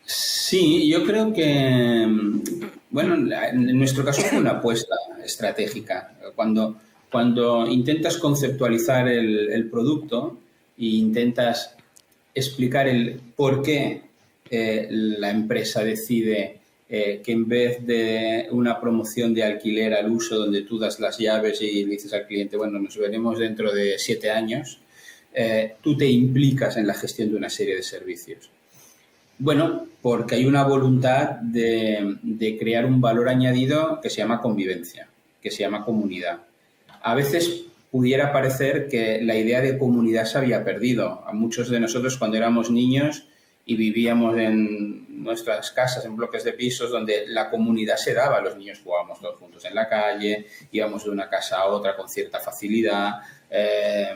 Sí, yo creo que, bueno, en nuestro caso fue una apuesta estratégica. Cuando intentas conceptualizar el producto e intentas explicar el por qué la empresa decide que en vez de una promoción de alquiler al uso donde tú das las llaves y le dices al cliente, bueno, nos veremos dentro de 7 años, tú te implicas en la gestión de una serie de servicios. Bueno, porque hay una voluntad de crear un valor añadido que se llama convivencia, que se llama comunidad. A veces pudiera parecer que la idea de comunidad se había perdido. A muchos de nosotros cuando éramos niños y vivíamos en nuestras casas, en bloques de pisos, donde la comunidad se daba, los niños jugábamos todos juntos en la calle, íbamos de una casa a otra con cierta facilidad.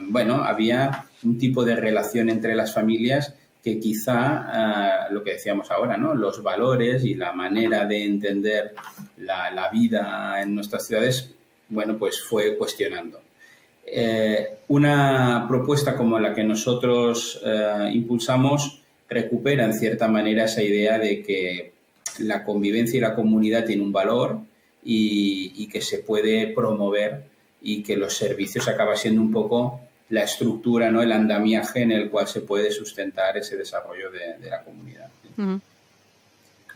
Bueno, había un tipo de relación entre las familias que quizá, lo que decíamos ahora, ¿no? Los valores y la manera de entender la vida en nuestras ciudades, bueno, pues fue cuestionando. Una propuesta como la que nosotros impulsamos recupera en cierta manera esa idea de que la convivencia y la comunidad tienen un valor y que se puede promover y que los servicios acaba siendo un poco la estructura, ¿no? El andamiaje en el cual se puede sustentar ese desarrollo de la comunidad.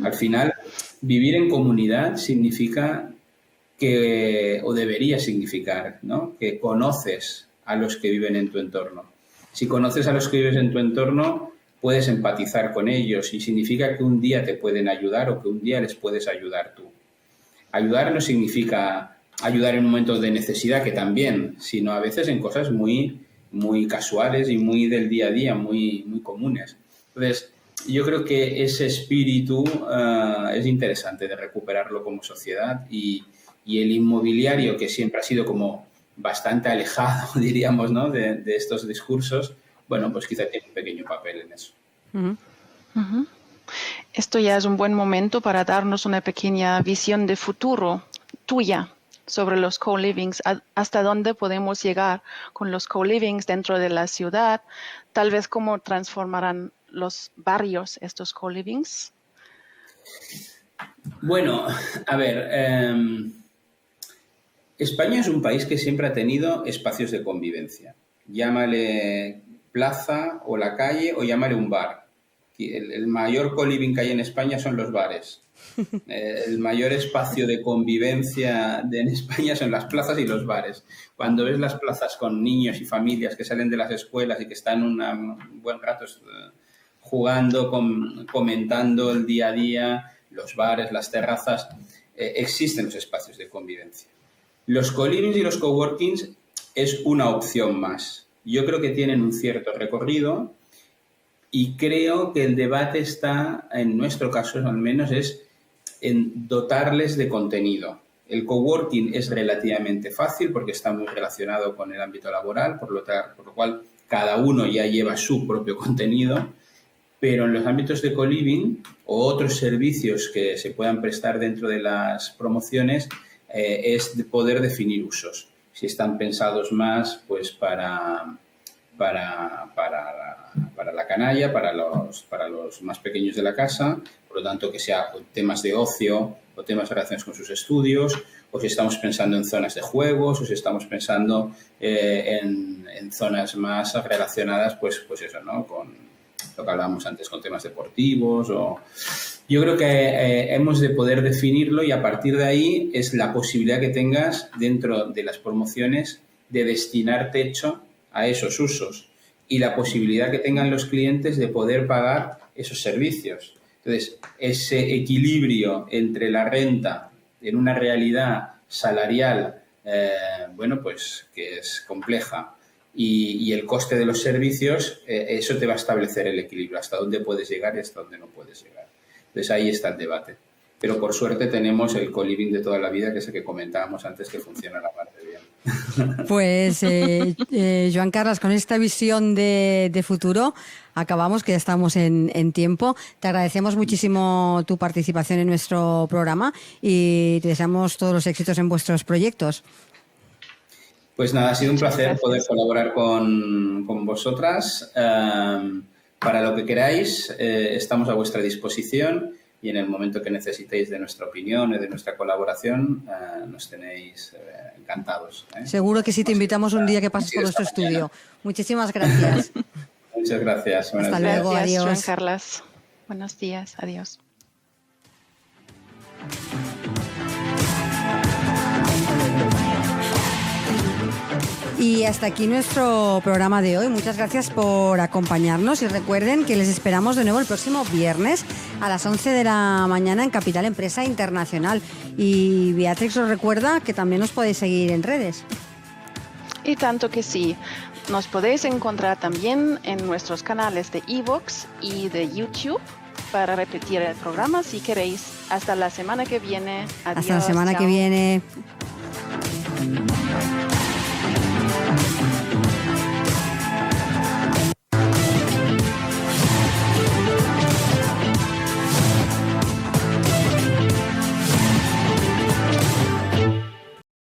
Al final, vivir en comunidad significa que, o debería significar, ¿no? Que conoces a los que viven en tu entorno. Si conoces a los que vives en tu entorno, puedes empatizar con ellos y significa que un día te pueden ayudar o que un día les puedes ayudar tú. Ayudar no significa ayudar en momentos de necesidad, que también, sino a veces en cosas muy, muy casuales y muy del día a día, muy, muy comunes. Entonces, yo creo que ese espíritu es interesante de recuperarlo como sociedad y el inmobiliario, que siempre ha sido como bastante alejado, diríamos, ¿no? de estos discursos, bueno, pues quizá tiene un pequeño papel en eso. Esto ya es un buen momento para darnos una pequeña visión de futuro tuya sobre los co-livings, hasta dónde podemos llegar con los co-livings dentro de la ciudad, tal vez cómo transformarán los barrios estos co-livings. Bueno, a ver, España es un país que siempre ha tenido espacios de convivencia. Llámale plaza o la calle o llámale un bar. El mayor co-living que hay en España son los bares. El mayor espacio de convivencia en España son las plazas y los bares. Cuando ves las plazas con niños y familias que salen de las escuelas y que están un buen rato jugando, comentando el día a día, los bares, las terrazas, existen los espacios de convivencia. Los co-livings y los coworkings es una opción más. Yo creo que tienen un cierto recorrido y creo que el debate está, en nuestro caso al menos, es en dotarles de contenido. El coworking es relativamente fácil porque está muy relacionado con el ámbito laboral, por lo cual cada uno ya lleva su propio contenido, pero en los ámbitos de co-living o otros servicios que se puedan prestar dentro de las promociones es de poder definir usos. Si están pensados más pues para la canalla, para los más pequeños de la casa, por lo tanto que sea temas de ocio o temas de relaciones con sus estudios, o si estamos pensando en zonas de juegos, o si estamos pensando en zonas más relacionadas, pues eso, ¿no? Con lo que hablábamos antes, con temas deportivos. Yo creo que hemos de poder definirlo y a partir de ahí es la posibilidad que tengas dentro de las promociones de destinar techo a esos usos. y la posibilidad que tengan los clientes de poder pagar esos servicios. Entonces, ese equilibrio entre la renta en una realidad salarial, pues que es compleja, y el coste de los servicios, eso te va a establecer el equilibrio, hasta dónde puedes llegar y hasta dónde no puedes llegar. Entonces, ahí está el debate. Pero por suerte tenemos el co-living de toda la vida, que es el que comentábamos antes, que funciona la parte bien. Pues, Joan Carles, con esta visión de futuro acabamos, que ya estamos en tiempo. Te agradecemos muchísimo tu participación en nuestro programa y te deseamos todos los éxitos en vuestros proyectos. Pues nada, ha sido un placer poder colaborar con vosotras. Para lo que queráis, estamos a vuestra disposición y en el momento que necesitéis de nuestra opinión y de nuestra colaboración, nos tenéis encantados. Seguro que sí, te invitamos un día que pases por nuestro estudio. Muchísimas gracias. Muchas gracias. Hasta luego, gracias, adiós. Joan Carles. Buenos días, adiós. Y hasta aquí nuestro programa de hoy. Muchas gracias por acompañarnos y recuerden que les esperamos de nuevo el próximo viernes a las 11 de la mañana en Capital Empresa Internacional. Y Beatrix os recuerda que también nos podéis seguir en redes. Y tanto que sí. Nos podéis encontrar también en nuestros canales de iVoox y de YouTube para repetir el programa si queréis. Hasta la semana que viene. Adiós. Hasta la semana que viene.